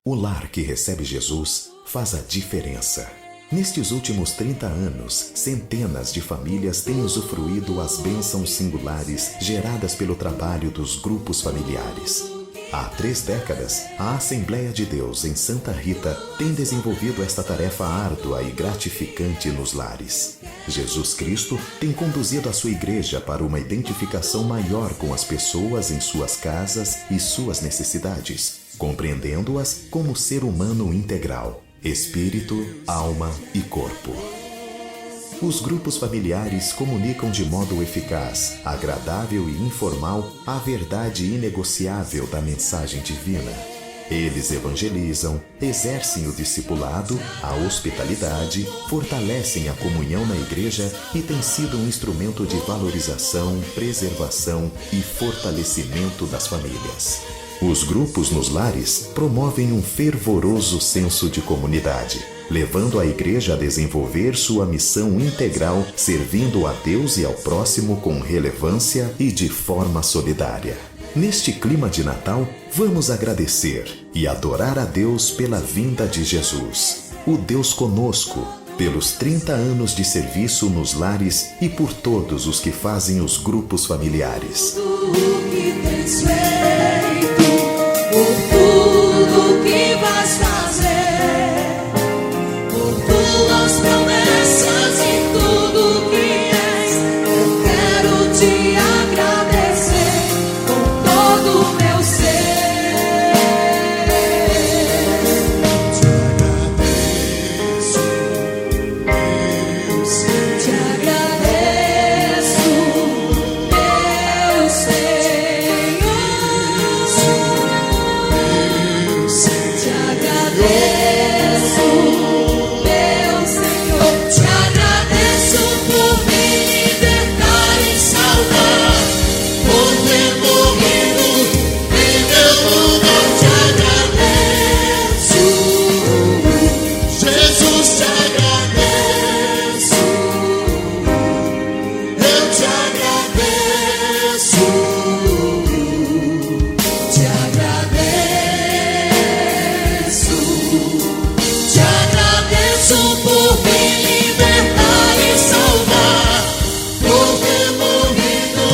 O lar que recebe Jesus faz a diferença. Nestes últimos 30 anos, centenas de famílias têm usufruído as bênçãos singulares geradas pelo trabalho dos grupos familiares. Há 3 décadas, a Assembleia de Deus em Santa Rita tem desenvolvido esta tarefa árdua e gratificante nos lares. Jesus Cristo tem conduzido a sua igreja para uma identificação maior com as pessoas em suas casas e suas necessidades, compreendendo-as como ser humano integral, espírito, alma e corpo. Os grupos familiares comunicam de modo eficaz, agradável e informal a verdade inegociável da mensagem divina. Eles evangelizam, exercem o discipulado, a hospitalidade, fortalecem a comunhão na igreja e têm sido um instrumento de valorização, preservação e fortalecimento das famílias. Os grupos nos lares promovem um fervoroso senso de comunidade, levando a igreja a desenvolver sua missão integral, servindo a Deus e ao próximo com relevância e de forma solidária. Neste clima de Natal, vamos agradecer e adorar a Deus pela vinda de Jesus, o Deus conosco, pelos 30 anos de serviço nos lares e por todos os que fazem os grupos familiares. Por tudo que vais fazer, por tuas promessas e tudo que és, eu quero te agradecer com todo o meu ser. Te agradeço, meu Senhor. Te agradeço, meu Senhor. Te agradeço por me libertar e salvar, por ter morrido em meu lugar. Te agradeço, Jesus, te agradeço. Eu te agradeço, te agradeço por me libertar e salvar, por ter morrido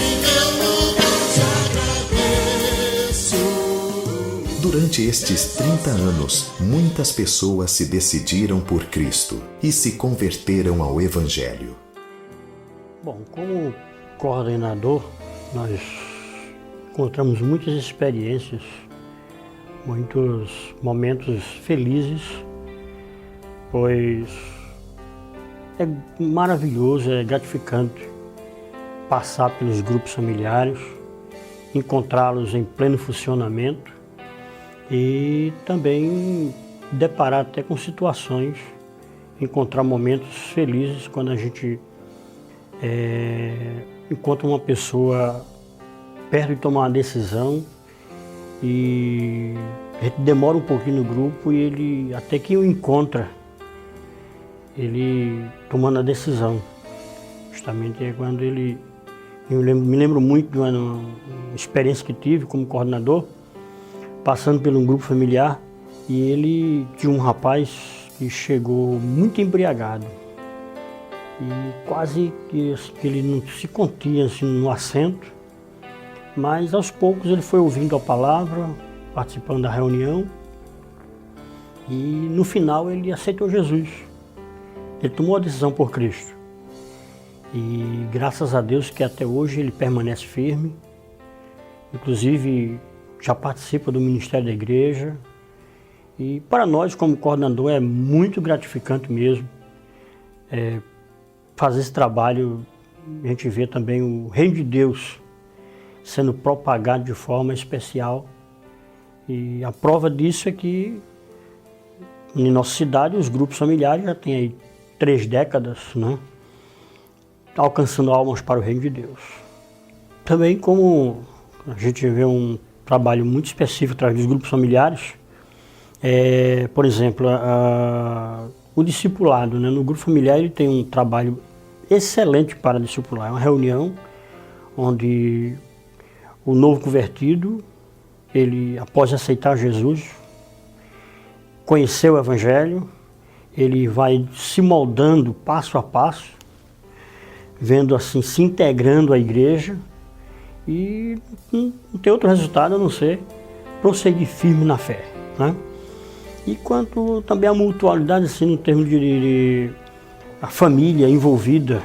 em meu lugar. Te agradeço. Durante estes 30 anos, muitas pessoas se decidiram por Cristo e se converteram ao Evangelho. Bom, como coordenador, nós encontramos muitas experiências, muitos momentos felizes, pois é maravilhoso, é gratificante passar pelos grupos familiares, encontrá-los em pleno funcionamento e também deparar até com situações, encontrar momentos felizes quando a gente encontra uma pessoa perto de tomar uma decisão e a gente demora um pouquinho no grupo e ele até que o encontra, ele tomando a decisão. Justamente é quando ele... me lembro muito de uma experiência que tive como coordenador, passando por um grupo familiar, e ele tinha um rapaz que chegou muito embriagado. E quase que ele não se continha assim, no assento, mas aos poucos ele foi ouvindo a palavra, participando da reunião, e no final ele aceitou Jesus. Ele tomou a decisão por Cristo. E graças a Deus que até hoje ele permanece firme, inclusive já participa do ministério da igreja. E para nós como coordenador é muito gratificante mesmo fazer esse trabalho. A gente vê também o reino de Deus sendo propagado de forma especial. E a prova disso é que em nossa cidade os grupos familiares já têm aí 3 décadas, né, alcançando almas para o reino de Deus. Também como a gente vê um trabalho muito específico através dos grupos familiares, por exemplo, o discipulado, né, no grupo familiar ele tem um trabalho excelente para discipular. É uma reunião onde o novo convertido, ele, após aceitar Jesus, conhecer o Evangelho, ele vai se moldando passo a passo, vendo assim, se integrando à igreja e não tem outro resultado a não ser prosseguir firme na fé, né? E quanto também a mutualidade, assim, no termo de a família envolvida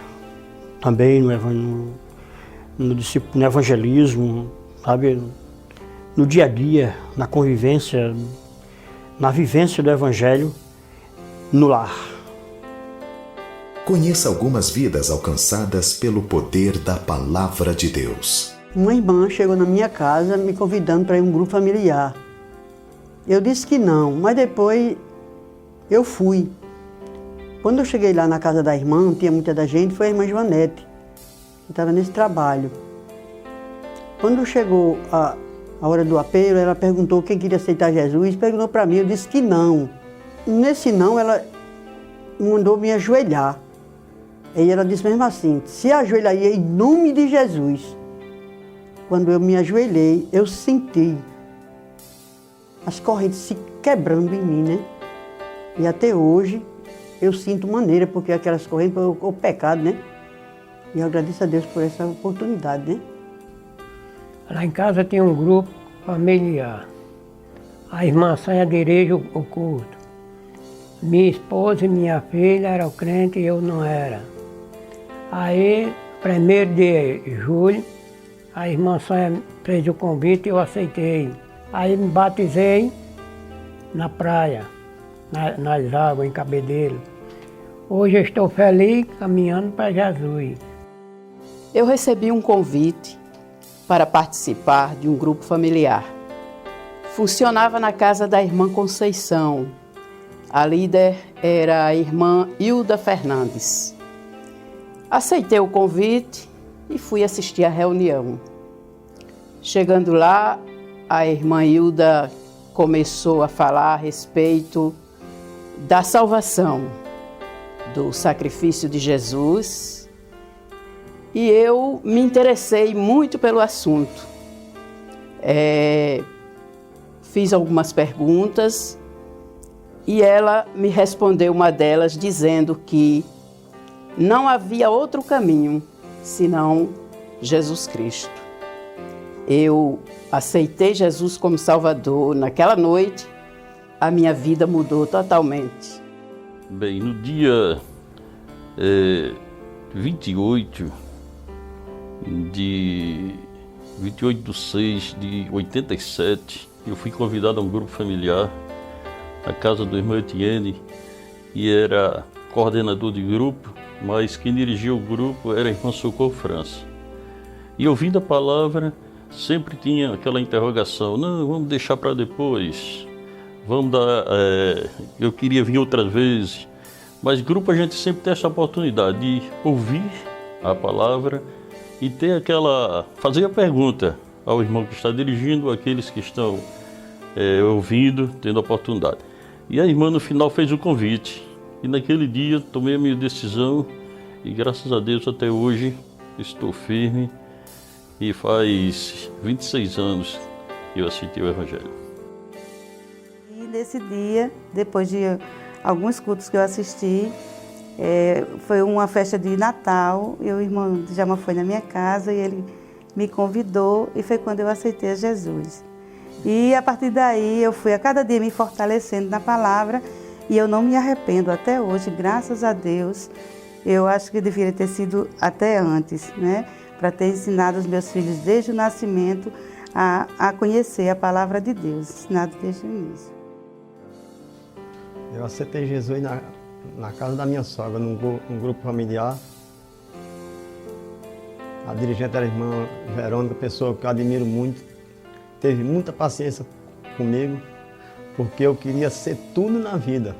também no evangelismo, sabe? No dia a dia, na convivência, na vivência do Evangelho no lar. Conheça algumas vidas alcançadas pelo poder da Palavra de Deus. Uma irmã chegou na minha casa me convidando para ir a um grupo familiar. Eu disse que não, mas depois eu fui. Quando eu cheguei lá na casa da irmã, não tinha muita da gente, foi a irmã Joanete, que estava nesse trabalho. Quando chegou a hora do apelo, ela perguntou quem queria aceitar Jesus, perguntou para mim, eu disse que não. Nesse não, ela mandou me ajoelhar. E ela disse mesmo assim, se ajoelha aí em nome de Jesus. Quando eu me ajoelhei, eu senti as correntes se quebrando em mim, né? E até hoje eu sinto maneira, porque aquelas correntes foi o pecado, né? E eu agradeço a Deus por essa oportunidade, né? Lá em casa tinha um grupo familiar. A irmã saia da igreja o culto. Minha esposa e minha filha eram crentes e eu não era. Aí, 1º de julho, a irmã Saia fez o convite e eu aceitei. Aí me batizei na praia, nas águas, em Cabedelo. Hoje eu estou feliz caminhando para Jesus. Eu recebi um convite para participar de um grupo familiar. Funcionava na casa da irmã Conceição. A líder era a irmã Hilda Fernandes. Aceitei o convite e fui assistir à reunião. Chegando lá, a irmã Hilda começou a falar a respeito da salvação, do sacrifício de Jesus, e eu me interessei muito pelo assunto. Fiz algumas perguntas e ela me respondeu uma delas dizendo que não havia outro caminho senão Jesus Cristo. Eu aceitei Jesus como Salvador. Naquela noite, a minha vida mudou totalmente. Bem, no dia 28 de 6 de 87, eu fui convidado a um grupo familiar na casa do irmão Etienne, e era coordenador de grupo, mas quem dirigia o grupo era a irmã Socorro França. E ouvindo a palavra, sempre tinha aquela interrogação, não, vamos deixar para depois, vamos dar, eu queria vir outras vezes, mas grupo a gente sempre tem essa oportunidade de ouvir a palavra e ter fazer a pergunta ao irmão que está dirigindo, àqueles que estão ouvindo, tendo a oportunidade. E a irmã no final fez o convite, e naquele dia tomei a minha decisão, e graças a Deus até hoje estou firme, e faz 26 anos que eu aceitei o Evangelho. E nesse dia, depois de alguns cultos que eu assisti, foi uma festa de Natal, e o irmão Djalma foi na minha casa e ele me convidou, e foi quando eu aceitei a Jesus. E a partir daí eu fui a cada dia me fortalecendo na palavra, e eu não me arrependo até hoje, graças a Deus. Eu acho que deveria ter sido até antes, né? Para ter ensinado os meus filhos desde o nascimento a conhecer a palavra de Deus, ensinado desde o início. Eu aceitei Jesus na casa da minha sogra, num grupo familiar. A dirigente era a irmã Verônica, pessoa que eu admiro muito. Teve muita paciência comigo, porque eu queria ser tudo na vida,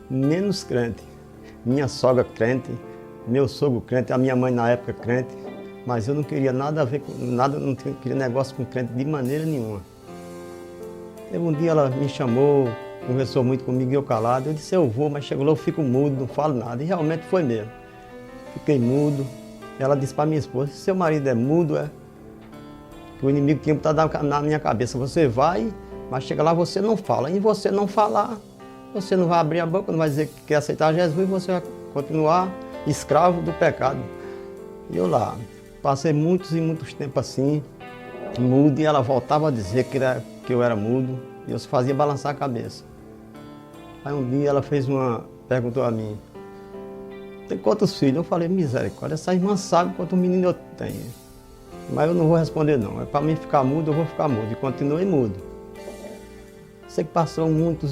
menos crente. Minha sogra crente, meu sogro crente, a minha mãe na época crente, mas eu não queria nada a ver com nada, não queria negócio com crente de maneira nenhuma. Teve um dia ela me chamou, conversou muito comigo e eu calado. Eu disse, eu vou, mas chegou lá eu fico mudo, não falo nada. E realmente foi mesmo. Fiquei mudo. Ela disse para minha esposa, seu marido é mudo, que o inimigo tinha que estar na minha cabeça. Você vai, mas chega lá você não fala. E você não falar, você não vai abrir a boca, não vai dizer que quer aceitar Jesus, você vai continuar escravo do pecado. E eu lá, passei muitos e muitos tempos assim, mudo, e ela voltava a dizer que eu era mudo, e eu só fazia balançar a cabeça. Aí um dia ela perguntou a mim, tem quantos filhos? Eu falei, misericórdia, essa irmã sabe quantos meninos eu tenho. Mas eu não vou responder não, é para mim ficar mudo, eu vou ficar mudo, e continuei mudo. Sei que passou muitas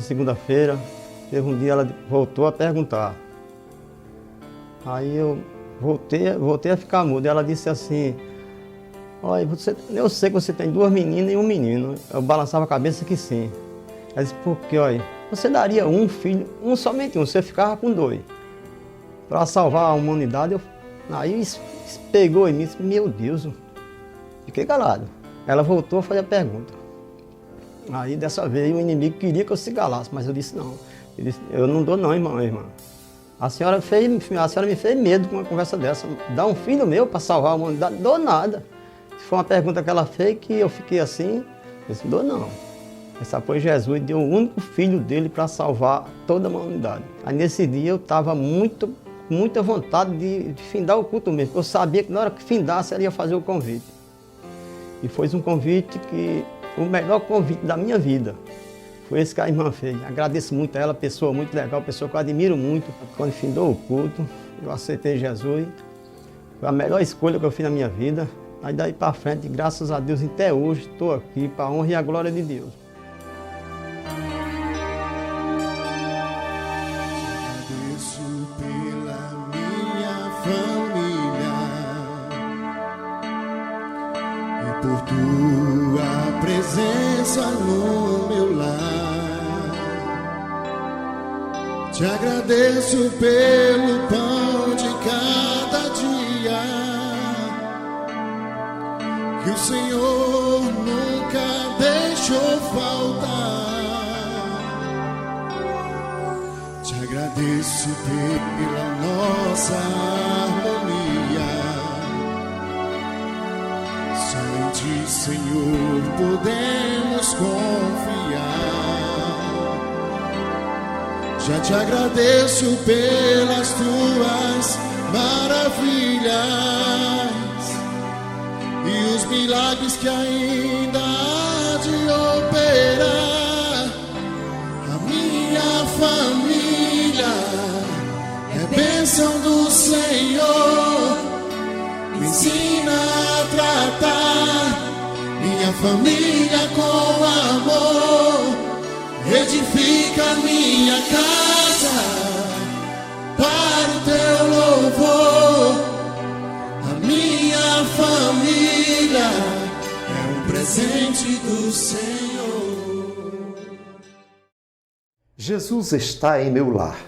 segunda-feira, teve um dia ela voltou a perguntar. Aí eu voltei a ficar mudo, e ela disse assim, olha, eu sei que você tem 2 meninas e 1 menino. Eu balançava a cabeça que sim. Ela disse, por quê, olha? Você daria um filho, somente um, você ficava com 2. Para salvar a humanidade, aí isso pegou em mim e disse, meu Deus, fiquei calado. Ela voltou a fazer a pergunta. Aí dessa vez o inimigo queria que eu se calasse, mas eu disse não. Ele disse, eu não dou não, irmã. A senhora me fez medo com uma conversa dessa. Dá um filho meu para salvar a humanidade? Dou nada. Foi uma pergunta que ela fez que eu fiquei assim, eu disse, dou não. Essa foi Jesus, deu o único filho dele para salvar toda a humanidade. Aí nesse dia eu estava muita vontade de findar o culto mesmo, porque eu sabia que na hora que findasse ela ia fazer o convite. E foi um convite o melhor convite da minha vida. Foi esse que a irmã fez. Agradeço muito a ela, pessoa muito legal, pessoa que eu admiro muito. Quando findou o culto, eu aceitei Jesus. Foi a melhor escolha que eu fiz na minha vida. Aí daí para frente, graças a Deus, até hoje, estou aqui para a honra e a glória de Deus. Agradeço pela minha família e por tua presença no meu lar. Te agradeço pelo pão de cada dia que o Senhor nunca deixou faltar. Te agradeço pela nossa harmonia. Só em Ti, Senhor, podemos confiar. Já te agradeço pelas Tuas maravilhas e os milagres que ainda há de operar. A minha família é bênção do Senhor. Me ensina a tratar minha família com amor. Edifica minha casa para o Teu louvor. A minha família é um presente do Senhor. Jesus está em meu lar.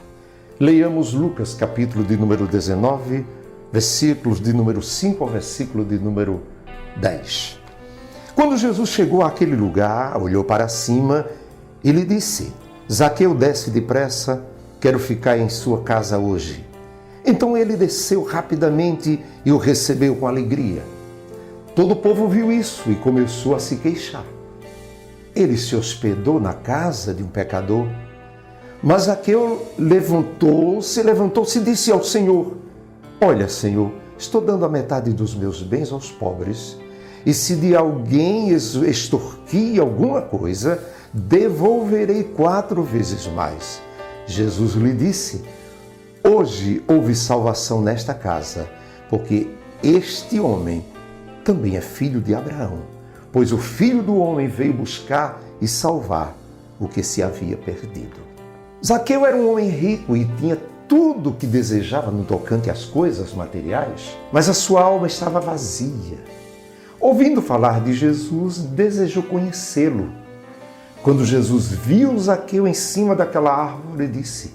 Leiamos Lucas, capítulo de número 19, versículos de número 5 ao versículo de número 10. Quando Jesus chegou àquele lugar, olhou para cima e lhe disse, Zaqueu, desce depressa, quero ficar em sua casa hoje. Então ele desceu rapidamente e o recebeu com alegria. Todo o povo viu isso e começou a se queixar. Ele se hospedou na casa de um pecador. Mas Zaqueu levantou-se e disse ao Senhor, olha, Senhor, estou dando a metade dos meus bens aos pobres, e se de alguém extorquir alguma coisa, devolverei 4 vezes mais. Jesus lhe disse, hoje houve salvação nesta casa, porque este homem também é filho de Abraão, pois o Filho do Homem veio buscar e salvar o que se havia perdido. Zaqueu era um homem rico e tinha tudo o que desejava no tocante às coisas materiais, mas a sua alma estava vazia. Ouvindo falar de Jesus, desejou conhecê-lo. Quando Jesus viu Zaqueu em cima daquela árvore, disse,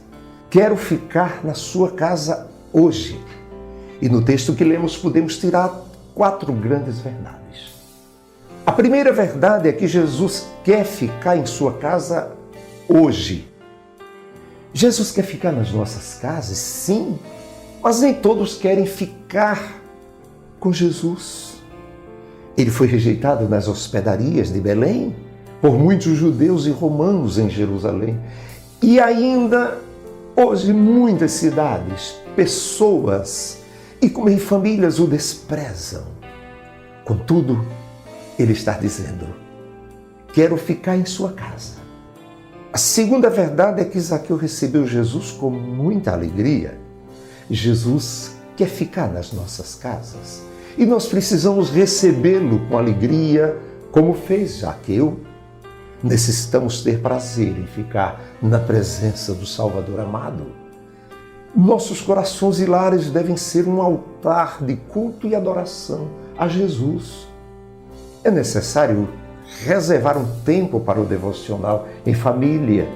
quero ficar na sua casa hoje. E no texto que lemos podemos tirar 4 grandes verdades. A primeira verdade é que Jesus quer ficar em sua casa hoje. Jesus quer ficar nas nossas casas, sim, mas nem todos querem ficar com Jesus. Ele foi rejeitado nas hospedarias de Belém, por muitos judeus e romanos em Jerusalém. E ainda hoje muitas cidades, pessoas e como em famílias o desprezam. Contudo, ele está dizendo: quero ficar em sua casa. A segunda verdade é que Zaqueu recebeu Jesus com muita alegria. Jesus quer ficar nas nossas casas e nós precisamos recebê-lo com alegria, como fez Zaqueu. Necessitamos ter prazer em ficar na presença do Salvador amado. Nossos corações e lares devem ser um altar de culto e adoração a Jesus. É necessário reservar um tempo para o devocional em família.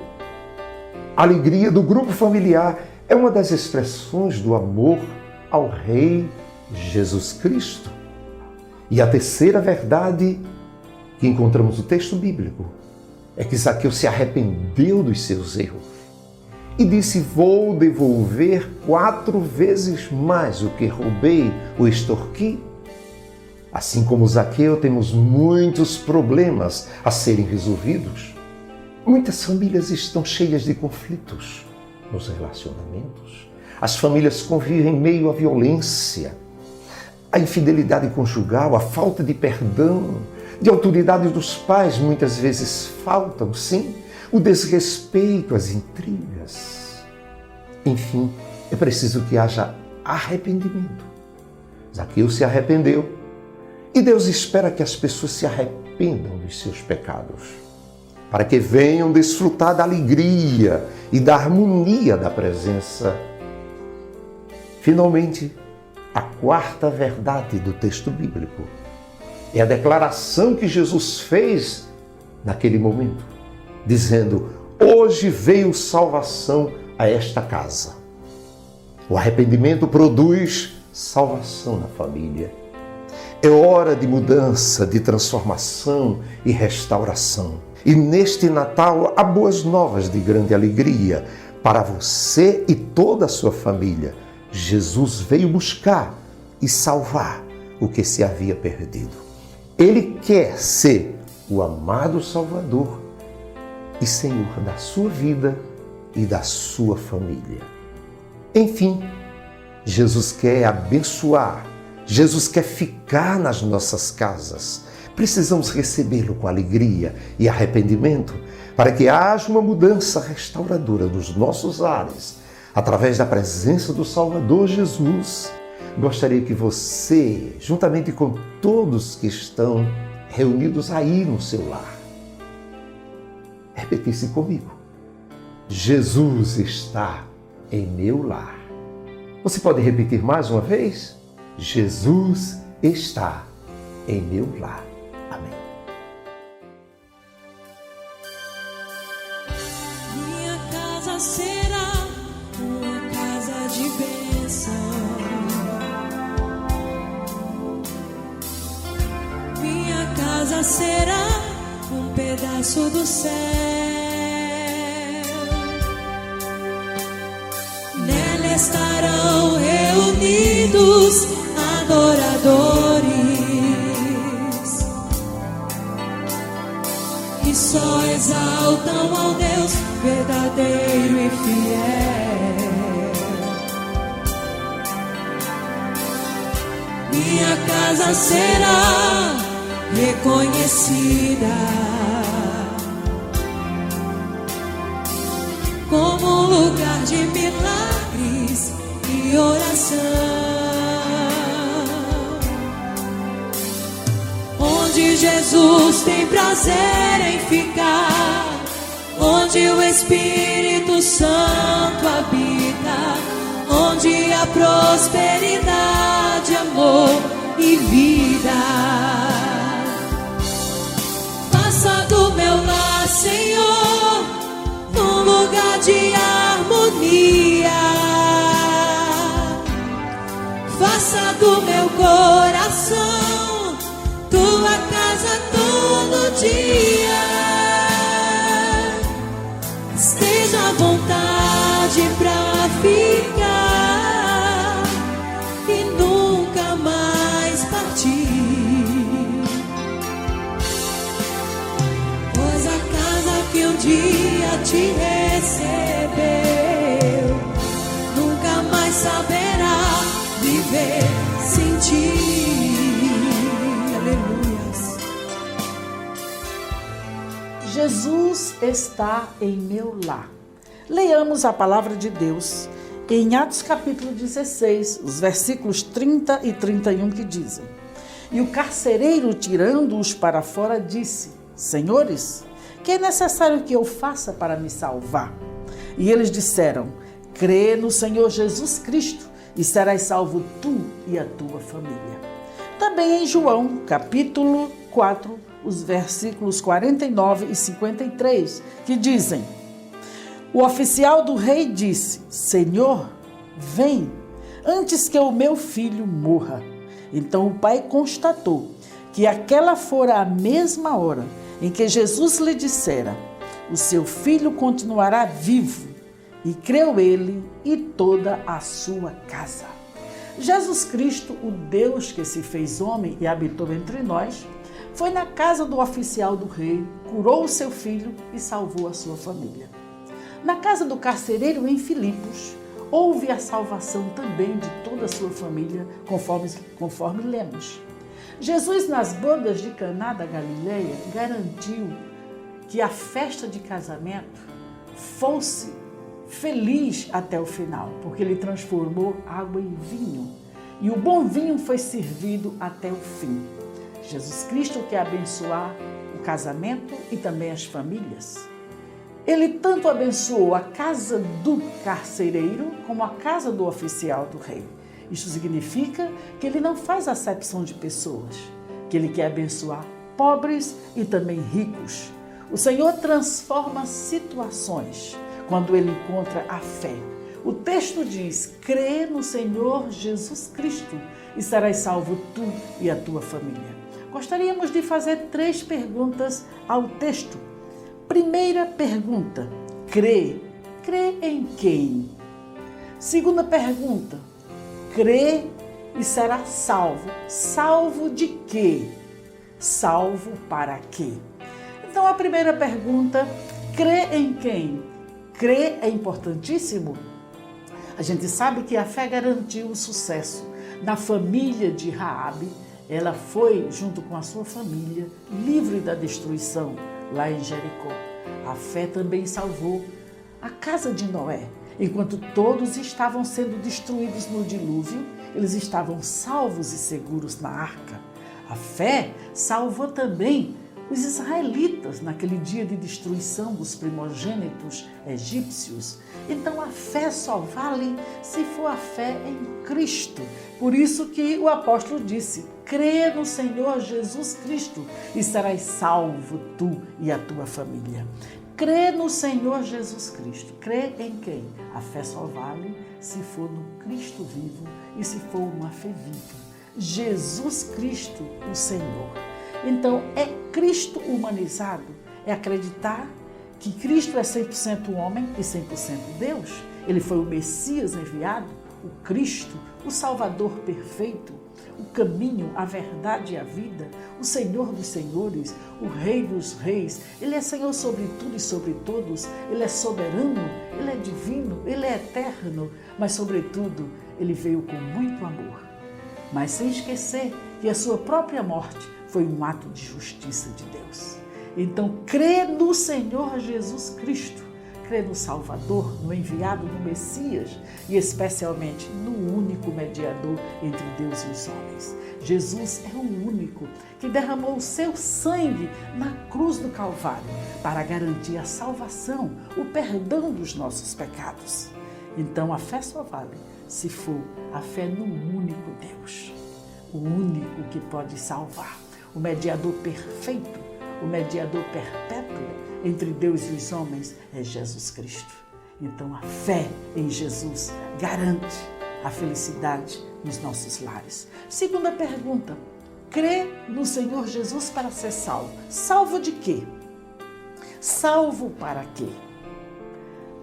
A alegria do grupo familiar é uma das expressões do amor ao Rei Jesus Cristo. E a terceira verdade que encontramos no texto bíblico é que Zaqueu se arrependeu dos seus erros e disse: vou devolver 4 vezes mais o que roubei ou extorqui. Assim como Zaqueu, temos muitos problemas a serem resolvidos. Muitas famílias estão cheias de conflitos nos relacionamentos. As famílias convivem em meio à violência, à infidelidade conjugal, à falta de perdão, de autoridade dos pais muitas vezes faltam, sim, o desrespeito, as intrigas. Enfim, é preciso que haja arrependimento. Zaqueu se arrependeu e Deus espera que as pessoas se arrependam dos seus pecados, para que venham desfrutar da alegria e da harmonia da presença. Finalmente, a quarta verdade do texto bíblico é a declaração que Jesus fez naquele momento, dizendo: hoje veio salvação a esta casa. O arrependimento produz salvação na família. É hora de mudança, de transformação e restauração. E neste Natal há boas novas de grande alegria para você e toda a sua família. Jesus veio buscar e salvar o que se havia perdido. Ele quer ser o amado Salvador e Senhor da sua vida e da sua família. Enfim, Jesus quer abençoar, Jesus quer ficar nas nossas casas. Precisamos recebê-lo com alegria e arrependimento para que haja uma mudança restauradora nos nossos lares, através da presença do Salvador Jesus. Gostaria que você, juntamente com todos que estão reunidos aí no seu lar, repetisse comigo: Jesus está em meu lar. Você pode repetir mais uma vez? Jesus está em meu lar. Amém. Minha casa será uma casa de bênção. Minha casa será um pedaço do céu. Nela estarão reunidos adoradores que só exaltam ao Deus verdadeiro e fiel. Minha casa será reconhecida como um lugar de milagres e oração, onde Jesus tem prazer em ficar, onde o Espírito Santo habita, onde há prosperidade, amor e vida. Faça do meu lar, Senhor, um lugar de harmonia. Faça do meu coração tua casa todo dia. Esteja à vontade pra ficar e nunca mais partir. um dia te recebeu, nunca mais saberá viver sem ti. Aleluias. Jesus está em meu lar. Leamos a palavra de Deus em Atos capítulo 16, os versículos 30 e 31 que dizem: E o carcereiro, tirando-os para fora, disse: Senhores, que é necessário que eu faça para me salvar? E eles disseram: Crê no Senhor Jesus Cristo e serás salvo tu e a tua família. Também em João capítulo 4, os versículos 49 e 53, que dizem: O oficial do rei disse: Senhor, vem, antes que o meu filho morra. Então o pai constatou que aquela fora a mesma hora em que Jesus lhe dissera: O seu filho continuará vivo. E creu ele e toda a sua casa. Jesus Cristo, o Deus que se fez homem e habitou entre nós, foi na casa do oficial do rei, curou o seu filho e salvou a sua família. Na casa do carcereiro em Filipos, houve a salvação também de toda a sua família, conforme lemos. Jesus, nas bodas de Caná da Galileia, garantiu que a festa de casamento fosse feliz até o final, porque ele transformou água em vinho, e o bom vinho foi servido até o fim. Jesus Cristo quer abençoar o casamento e também as famílias. Ele tanto abençoou a casa do carcereiro como a casa do oficial do rei. Isso significa que ele não faz acepção de pessoas, que ele quer abençoar pobres e também ricos. O Senhor transforma situações quando ele encontra a fé. O texto diz: crê no Senhor Jesus Cristo e serás salvo tu e a tua família. Gostaríamos de fazer 3 perguntas ao texto. Primeira pergunta: crê. Crê em quem? Segunda pergunta: crê e será salvo. Salvo de quê? Salvo para quê? Então a primeira pergunta: crê em quem? Crer é importantíssimo. A gente sabe que a fé garantiu o sucesso. Na família de Raabe, ela foi, junto com a sua família, livre da destruição lá em Jericó. A fé também salvou a casa de Noé. Enquanto todos estavam sendo destruídos no dilúvio, eles estavam salvos e seguros na arca. A fé salvou também os israelitas naquele dia de destruição dos primogênitos egípcios. Então a fé só vale se for a fé em Cristo. Por isso que o apóstolo disse: crê no Senhor Jesus Cristo e serás salvo tu e a tua família. Crê no Senhor Jesus Cristo. Crê em quem? A fé só vale se for no Cristo vivo e se for uma fé viva. Jesus Cristo, o Senhor. Então, é Cristo humanizado, é acreditar que Cristo é 100% homem e 100% Deus. Ele foi o Messias enviado, o Cristo, o Salvador perfeito, o caminho, a verdade e a vida, o Senhor dos senhores, o Rei dos reis. Ele é Senhor sobre tudo e sobre todos, Ele é soberano, Ele é divino, Ele é eterno, mas, sobretudo, Ele veio com muito amor. Mas sem esquecer que a sua própria morte foi um ato de justiça de Deus. Então, crê no Senhor Jesus Cristo, crê no Salvador, no enviado, no Messias e especialmente no único mediador entre Deus e os homens. Jesus é o único que derramou o seu sangue na cruz do Calvário para garantir a salvação, o perdão dos nossos pecados. Então, a fé só vale se for a fé no único Deus, o único que pode salvar. O mediador perfeito, o mediador perpétuo entre Deus e os homens é Jesus Cristo. Então a fé em Jesus garante a felicidade nos nossos lares. Segunda pergunta: crê no Senhor Jesus para ser salvo. Salvo de quê? Salvo para quê?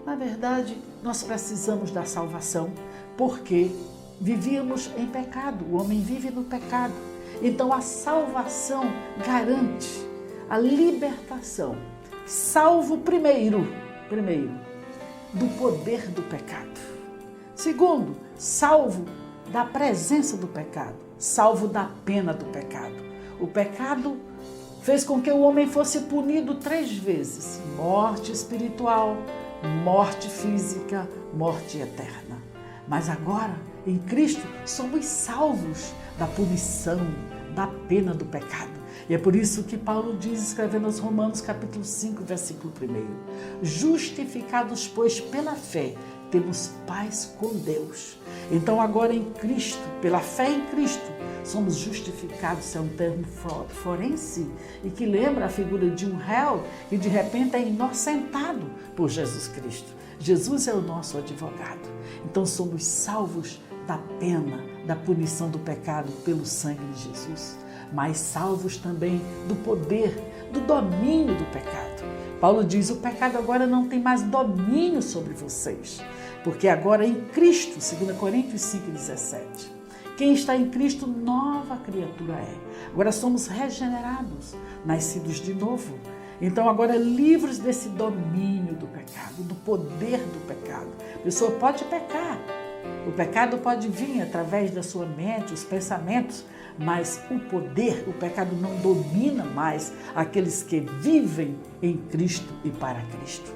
Na verdade, nós precisamos da salvação porque vivíamos em pecado, o homem vive no pecado. Então a salvação garante a libertação salvo primeiro, do poder do pecado. Segundo, salvo da presença do pecado, salvo da pena do pecado. O pecado fez com que o homem fosse punido 3 vezes: morte espiritual, morte física, morte eterna. Mas agora, em Cristo, somos salvos da punição, da pena do pecado. E é por isso que Paulo diz, escrevendo aos Romanos, capítulo 5, versículo 1: justificados, pois, pela fé, temos paz com Deus. Então agora em Cristo, pela fé em Cristo, somos justificados. É um termo forense e que lembra a figura de um réu que de repente é inocentado por Jesus Cristo. Jesus é o nosso advogado. Então somos salvos da pena, da punição do pecado pelo sangue de Jesus, mas salvos também do poder, do domínio do pecado. Paulo diz: o pecado agora não tem mais domínio sobre vocês, porque agora em Cristo, 2 Coríntios 5,17, quem está em Cristo, nova criatura é. Agora somos regenerados, nascidos de novo. Então agora livres desse domínio do pecado, do poder do pecado. A pessoa pode pecar, o pecado pode vir através da sua mente, os pensamentos, mas o poder, o pecado não domina mais aqueles que vivem em Cristo e para Cristo.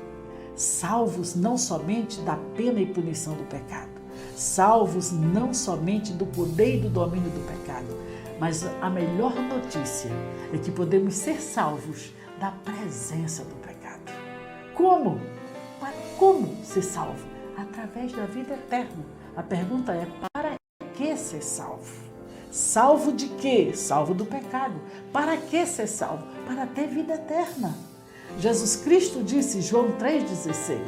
Salvos não somente da pena e punição do pecado, salvos não somente do poder e do domínio do pecado, mas a melhor notícia é que podemos ser salvos da presença do pecado. Como? Como ser salvo? Através da vida eterna. A pergunta é: para que ser salvo? Salvo de quê? Salvo do pecado. Para que ser salvo? Para ter vida eterna. Jesus Cristo disse, João 3,16,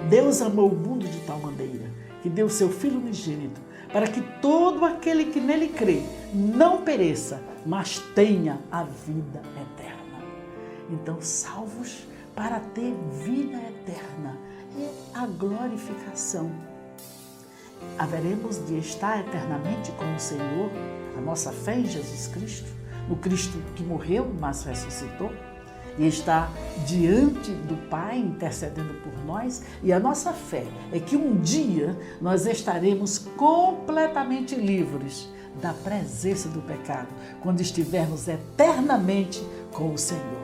Deus amou o mundo de tal maneira que deu seu Filho unigênito, para que todo aquele que nele crê não pereça, mas tenha a vida eterna. Então, salvos para ter vida eterna é a glorificação. Haveremos de estar eternamente com o Senhor, a nossa fé em Jesus Cristo, no Cristo que morreu, mas ressuscitou, e está diante do Pai intercedendo por nós, e a nossa fé é que um dia nós estaremos completamente livres da presença do pecado, quando estivermos eternamente com o Senhor.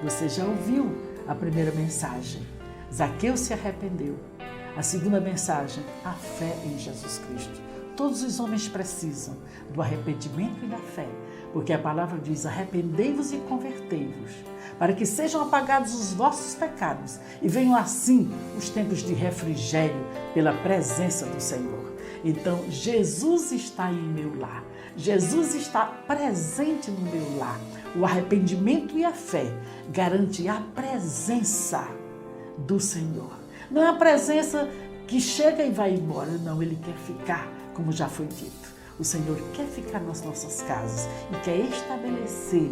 Você já ouviu a primeira mensagem? Zaqueu se arrependeu. A segunda mensagem, a fé em Jesus Cristo. Todos os homens precisam do arrependimento e da fé, porque a palavra diz: arrependei-vos e convertei-vos, para que sejam apagados os vossos pecados e venham assim os tempos de refrigério pela presença do Senhor. Então, Jesus está em meu lar. Jesus está presente no meu lar. O arrependimento e a fé garante a presença do Senhor. Não é a presença que chega e vai embora, não, Ele quer ficar, como já foi dito. O Senhor quer ficar nas nossas casas e quer estabelecer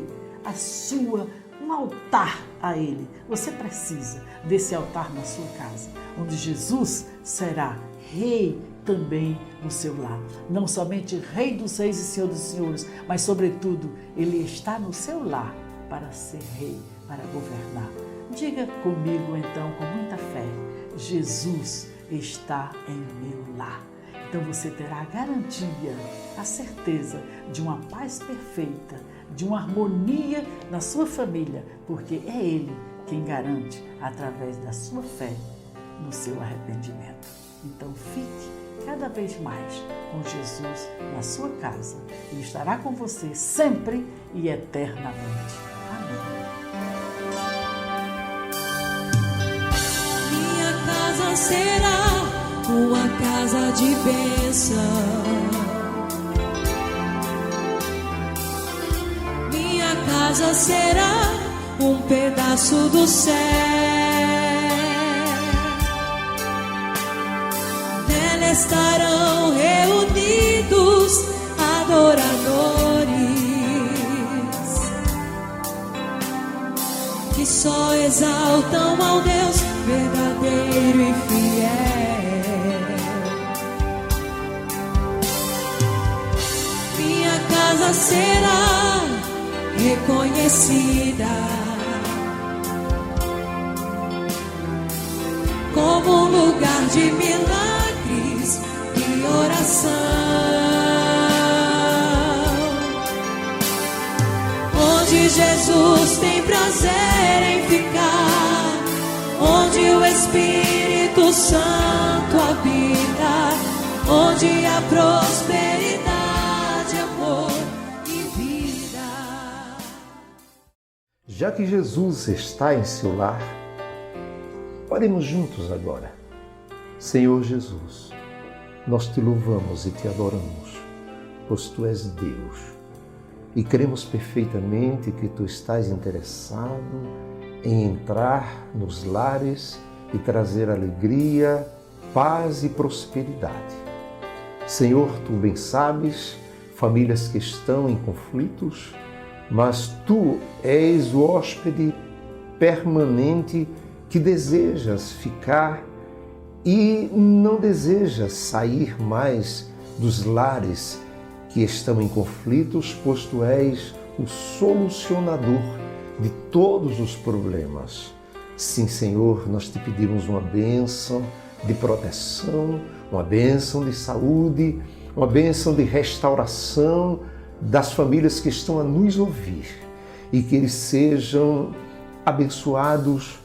um altar a Ele. Você precisa desse altar na sua casa, onde Jesus será Rei também no seu lar. Não somente Rei dos Reis e Senhor dos Senhores, mas sobretudo Ele está no seu lar para ser Rei, para governar. Diga comigo então, com muita fé: Jesus está em meu lar. Então você terá a garantia, a certeza de uma paz perfeita, de uma harmonia na sua família, porque é Ele quem garante através da sua fé no seu arrependimento. Então fique cada vez mais com Jesus na sua casa. Ele estará com você sempre e eternamente. Amém. Minha casa será uma casa de bênção. Minha casa será um pedaço do céu. Nela estarão reunidos adoradores que só exaltam ao Deus verdadeiro e fiel. Minha casa será reconhecida de milagres e oração, onde Jesus tem prazer em ficar, onde o Espírito Santo habita, onde há prosperidade, amor e vida. Já que Jesus está em seu lar, oremos juntos agora. Senhor Jesus, nós te louvamos e te adoramos, pois tu és Deus e cremos perfeitamente que tu estás interessado em entrar nos lares e trazer alegria, paz e prosperidade. Senhor, tu bem sabes, famílias que estão em conflitos, mas tu és o hóspede permanente que desejas ficar e não desejas sair mais dos lares que estão em conflitos, pois tu és o solucionador de todos os problemas. Sim, Senhor, nós te pedimos uma bênção de proteção, uma bênção de saúde, uma bênção de restauração das famílias que estão a nos ouvir e que eles sejam abençoados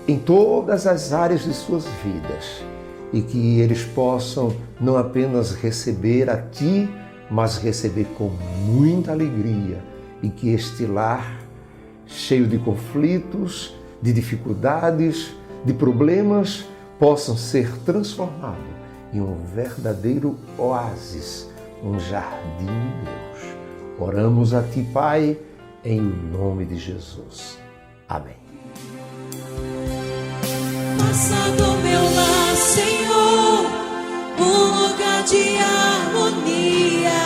em todas as áreas de suas vidas e que eles possam não apenas receber a Ti, mas receber com muita alegria e que este lar cheio de conflitos, de dificuldades, de problemas possam ser transformados em um verdadeiro oásis, um jardim de Deus. Oramos a Ti, Pai, em nome de Jesus. Amém. Faça do meu lar, Senhor, um lugar de harmonia.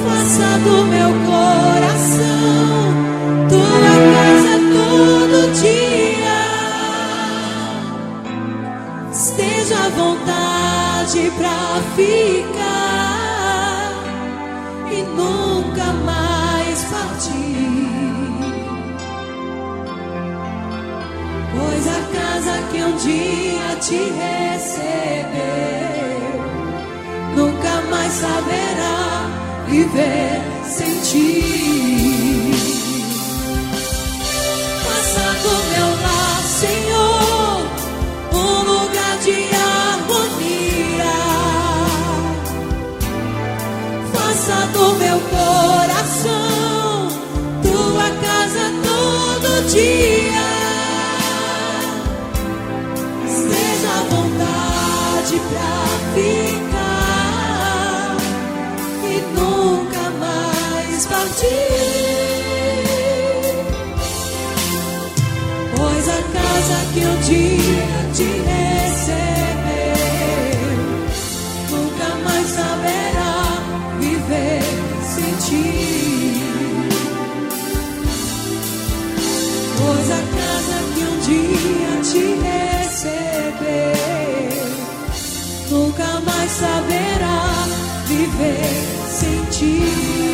Faça do meu coração tua casa todo dia. Esteja à vontade pra ficar e nunca mais partir. Pois a casa que um dia te recebeu nunca mais saberá viver sem ti. Faça do meu lar, Senhor, um lugar de harmonia. Faça do meu coração tua casa todo dia. Pra ficar e nunca mais partir. Pois a casa que um dia te recebeu nunca mais saberá viver sem ti. Pois a casa que um dia te recebeu nunca mais saberá viver sem ti.